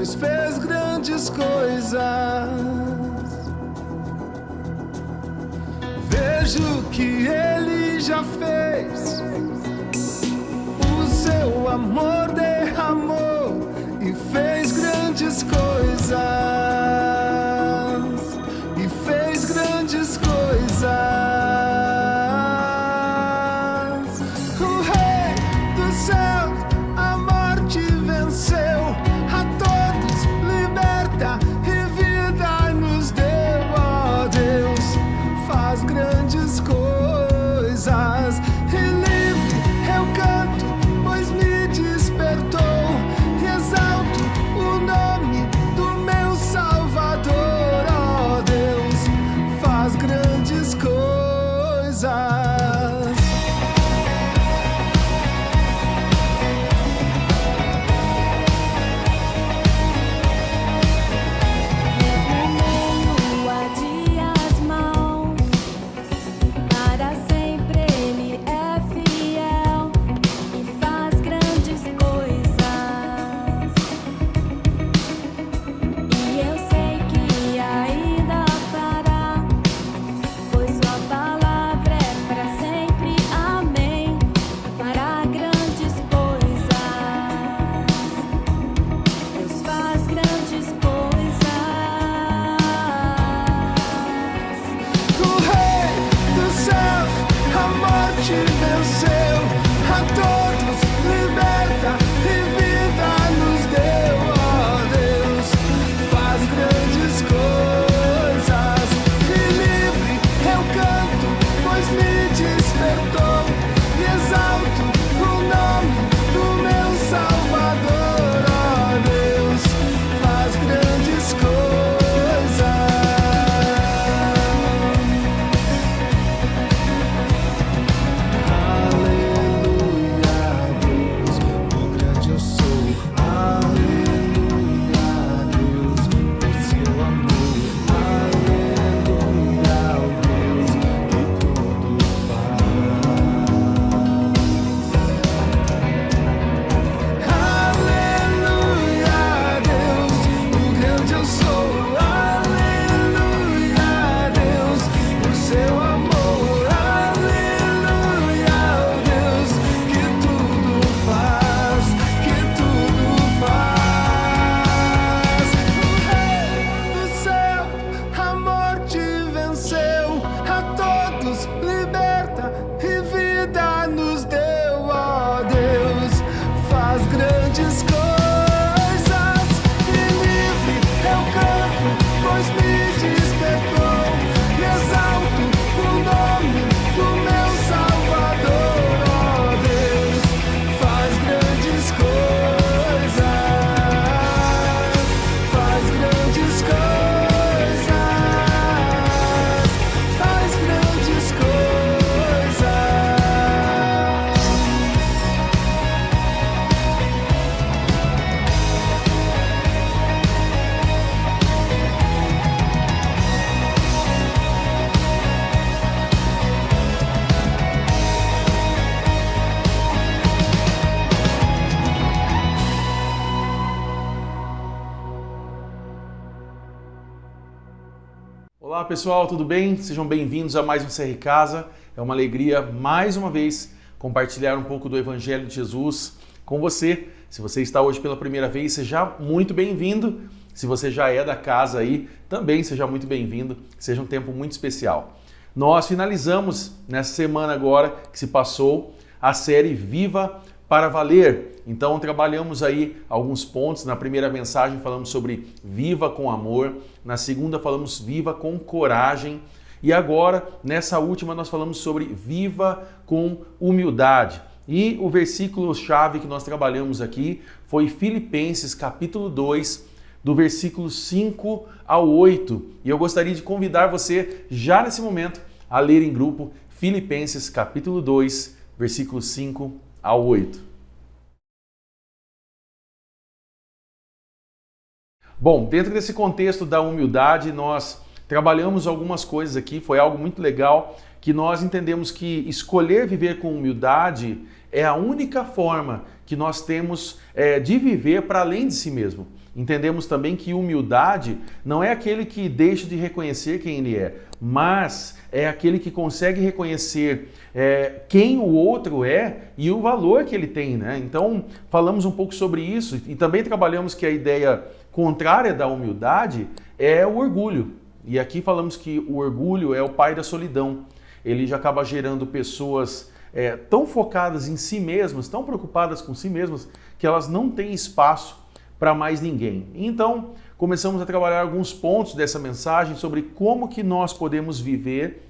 pois fez grandes coisas. Vejo que Ele já fez, o seu amor derramou e fez grandes coisas, e fez grandes coisas. O Rei dos céus a morte venceu, a todos liberta e vida nos deu. Ó Deus, faz grandes coisas, e livre eu canto, pois me despertou, e exalto o nome do meu Salvador. Ó Deus, faz grandes coisas. Mesmo a dias maus, para sempre Ele é fiel e faz grandes coisas. E eu sei que ainda fará, pois Sua palavra é para sempre. Amém. Fará grandes coisas. Deus faz grandes coisas. O Rei dos céus a morte venceu, a todos liberta e vida nos deu. Ó Deus, faz grandes coisas, e livre eu canto, pois me despertou, e exalto o nome do meu Salvador. Ó Deus, faz grandes coisas. Aleluia, Deus, o grande eu sou. Aleluia, Deus, o seu amor. Aleluia, Deus, que tudo faz. Aleluia, Deus, o grande eu sou. Aleluia, Deus, o seu amor. Aleluia, Deus, que tudo faz, que tudo faz. O Rei do céu a morte venceu, a todos liberta e vida nos deu. Ó Deus, faz grandes coisas, e livre eu canto, pois me despertou, e exalto o nome do meu Salvador. Ó Deus, faz grandes coisas, faz grandes coisas, faz grandes coisas. Olá pessoal, tudo bem? Sejam bem-vindos a mais um CR Casa. É uma alegria mais uma vez compartilhar um pouco do Evangelho de Jesus com você. Se você está hoje pela primeira vez, seja muito bem-vindo. Se você já é da casa aí, também seja muito bem-vindo. Seja um tempo muito especial. Nós finalizamos nessa semana agora que se passou a série Viva para Valer. Então trabalhamos aí alguns pontos. Na primeira mensagem falamos sobre viva com amor, na segunda falamos viva com coragem e agora nessa última nós falamos sobre viva com humildade. E o versículo-chave que nós trabalhamos aqui foi Filipenses capítulo 2, do versículo 5 ao 8. E eu gostaria de convidar você já nesse momento a ler em grupo Filipenses capítulo 2, versículo 5 ao 8. Bom, dentro desse contexto da humildade, nós trabalhamos algumas coisas aqui, foi algo muito legal, que nós entendemos que escolher viver com humildade é a única forma que nós temos de viver para além de si mesmo. Entendemos também que humildade não é aquele que deixa de reconhecer quem ele é, mas é aquele que consegue reconhecer quem o outro é e o valor que ele tem, né? Então, falamos um pouco sobre isso e também trabalhamos que a ideia contrária da humildade é o orgulho. E aqui falamos que o orgulho é o pai da solidão. Ele já acaba gerando pessoas tão focadas em si mesmas, tão preocupadas com si mesmas, que elas não têm espaço para mais ninguém. Então, começamos a trabalhar alguns pontos dessa mensagem sobre como que nós podemos viver,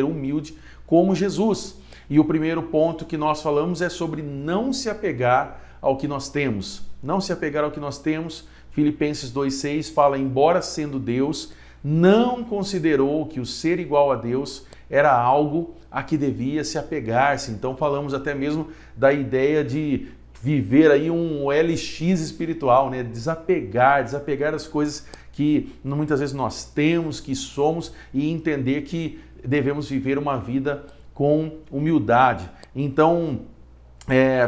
humilde como Jesus. E o primeiro ponto que nós falamos é sobre não se apegar ao que nós temos. Não se apegar ao que nós temos. Filipenses 2,6 fala, embora sendo Deus, não considerou que o ser igual a Deus era algo a que devia se apegar-se. Então falamos até mesmo da ideia de viver aí um LX espiritual, né? Desapegar das coisas que muitas vezes nós temos, que somos, e entender que devemos viver uma vida com humildade. Então,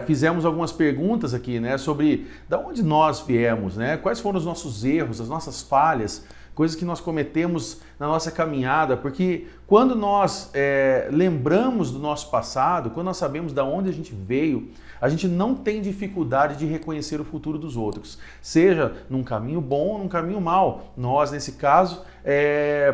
fizemos algumas perguntas aqui, né, sobre de onde nós viemos, né? Quais foram os nossos erros, as nossas falhas, coisas que nós cometemos na nossa caminhada, porque quando nós lembramos do nosso passado, quando nós sabemos de onde a gente veio, a gente não tem dificuldade de reconhecer o futuro dos outros, seja num caminho bom ou num caminho mau. Nós, nesse caso,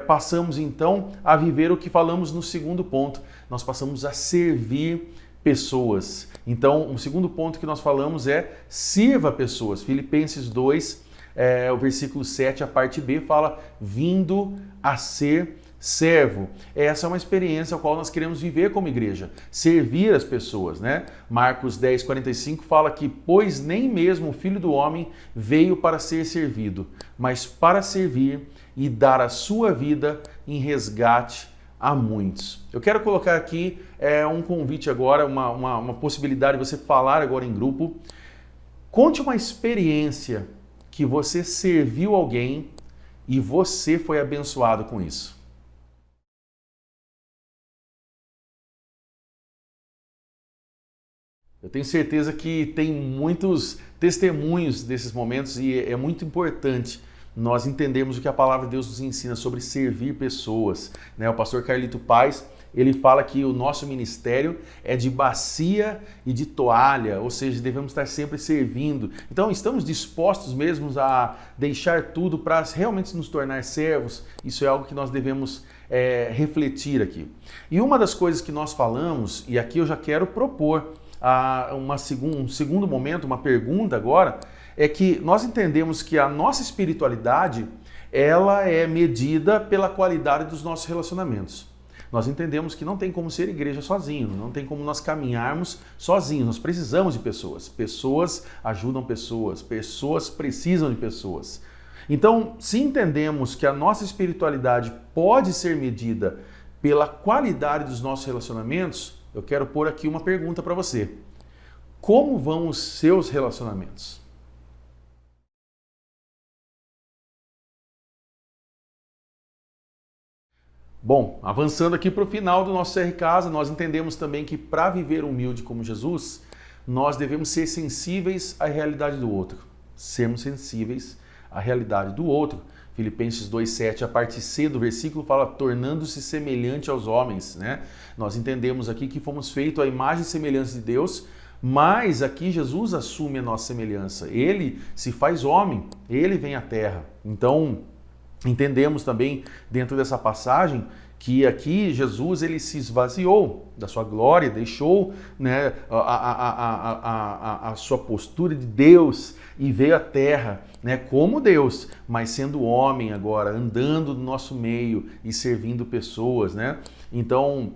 passamos então a viver o que falamos no segundo ponto, nós passamos a servir pessoas. Então, o segundo ponto que nós falamos é sirva pessoas. Filipenses 2, o versículo 7, a parte B, fala vindo a ser servo. Essa é uma experiência a qual nós queremos viver como igreja, servir as pessoas, né? Marcos 10, 45 fala que, pois nem mesmo o Filho do Homem veio para ser servido, mas para servir e dar a sua vida em resgate a muitos. Eu quero colocar aqui um convite agora, uma possibilidade de você falar agora em grupo. Conte uma experiência que você serviu alguém e você foi abençoado com isso. Eu tenho certeza que tem muitos testemunhos desses momentos e é muito importante nós entendermos o que a palavra de Deus nos ensina sobre servir pessoas, né? O pastor Carlito Paz, ele fala que o nosso ministério é de bacia e de toalha, ou seja, devemos estar sempre servindo. Então, estamos dispostos mesmo a deixar tudo para realmente nos tornar servos? Isso é algo que nós devemos refletir aqui. E uma das coisas que nós falamos, e aqui eu já quero propor um segundo momento, uma pergunta agora, é que nós entendemos que a nossa espiritualidade, ela é medida pela qualidade dos nossos relacionamentos. Nós entendemos que não tem como ser igreja sozinho, não tem como nós caminharmos sozinhos, nós precisamos de pessoas. Pessoas ajudam pessoas, pessoas precisam de pessoas. Então, se entendemos que a nossa espiritualidade pode ser medida pela qualidade dos nossos relacionamentos, eu quero pôr aqui uma pergunta para você. Como vão os seus relacionamentos? Bom, avançando aqui para o final do nosso CR Casa, nós entendemos também que para viver humilde como Jesus, nós devemos ser sensíveis à realidade do outro. Sermos sensíveis à realidade do outro. Filipenses 2,7, a parte C do versículo fala tornando-se semelhante aos homens, né? Nós entendemos aqui que fomos feitos à imagem e semelhança de Deus, mas aqui Jesus assume a nossa semelhança. Ele se faz homem, ele vem à terra. Então, entendemos também dentro dessa passagem que aqui Jesus ele se esvaziou da sua glória, deixou, né, a sua postura de Deus e veio à terra, né, como Deus, mas sendo homem agora, andando no nosso meio e servindo pessoas, né? Então,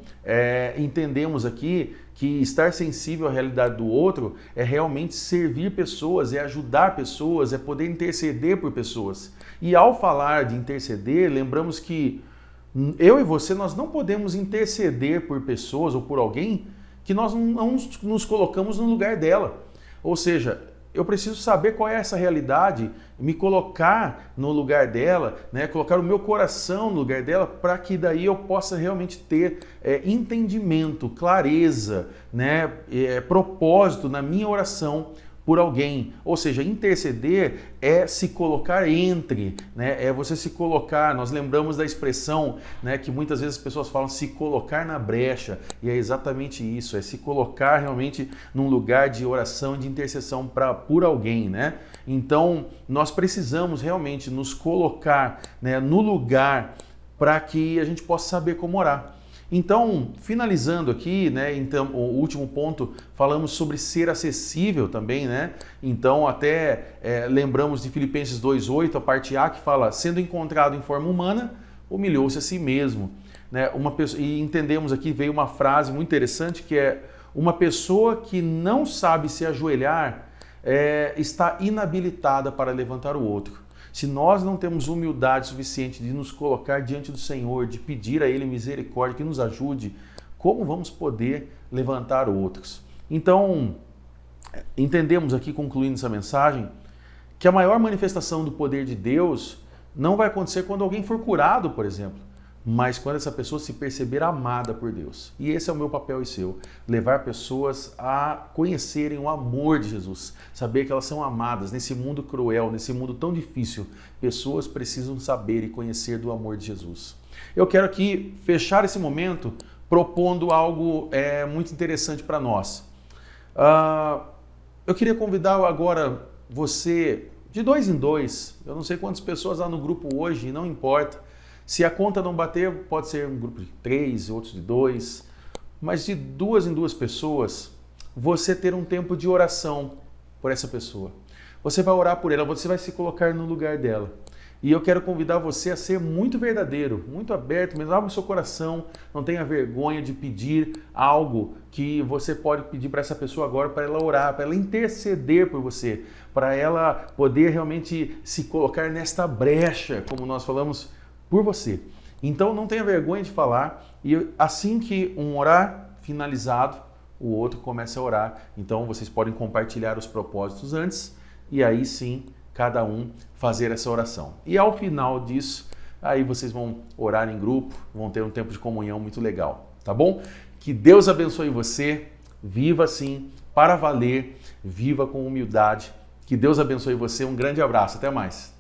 entendemos aqui que estar sensível à realidade do outro é realmente servir pessoas, é ajudar pessoas, é poder interceder por pessoas. E ao falar de interceder, lembramos que eu e você, nós não podemos interceder por pessoas ou por alguém que nós não nos colocamos no lugar dela. Ou seja, eu preciso saber qual é essa realidade, me colocar no lugar dela, né? Colocar o meu coração no lugar dela, para que daí eu possa realmente ter entendimento, clareza, né? Propósito na minha oração por alguém. Ou seja, interceder é se colocar entre, né? É você se colocar. Nós lembramos da expressão, né, que muitas vezes as pessoas falam se colocar na brecha, e é exatamente isso, é se colocar realmente num lugar de oração, de intercessão por alguém, né? Então, nós precisamos realmente nos colocar, né, no lugar para que a gente possa saber como orar. Então, finalizando aqui, né, então, o último ponto, falamos sobre ser acessível também, né? Então, até lembramos de Filipenses 2:8, a parte A, que fala, sendo encontrado em forma humana, humilhou-se a si mesmo. Né? E entendemos aqui, veio uma frase muito interessante, que é, uma pessoa que não sabe se ajoelhar está inabilitada para levantar o outro. Se nós não temos humildade suficiente de nos colocar diante do Senhor, de pedir a Ele misericórdia, que nos ajude, como vamos poder levantar outros? Então, entendemos aqui, concluindo essa mensagem, que a maior manifestação do poder de Deus não vai acontecer quando alguém for curado, por exemplo, mas quando essa pessoa se perceber amada por Deus. E esse é o meu papel e seu, levar pessoas a conhecerem o amor de Jesus, saber que elas são amadas nesse mundo cruel, nesse mundo tão difícil. Pessoas precisam saber e conhecer do amor de Jesus. Eu quero aqui fechar esse momento propondo algo muito interessante para nós. Eu queria convidar agora você, de 2 em 2, eu não sei quantas pessoas há no grupo hoje, não importa. Se a conta não bater, pode ser um grupo de 3, outros de 2, mas de 2 em 2 pessoas, você ter um tempo de oração por essa pessoa. Você vai orar por ela, você vai se colocar no lugar dela. E eu quero convidar você a ser muito verdadeiro, muito aberto, mesmo abra o seu coração, não tenha vergonha de pedir algo que você pode pedir para essa pessoa agora, para ela orar, para ela interceder por você, para ela poder realmente se colocar nesta brecha, como nós falamos, por você. Então não tenha vergonha de falar, e assim que um orar finalizado, o outro começa a orar. Então vocês podem compartilhar os propósitos antes e aí sim cada um fazer essa oração. E ao final disso, aí vocês vão orar em grupo, vão ter um tempo de comunhão muito legal, tá bom? Que Deus abençoe você, viva assim, para valer, viva com humildade. Que Deus abençoe você, um grande abraço, até mais.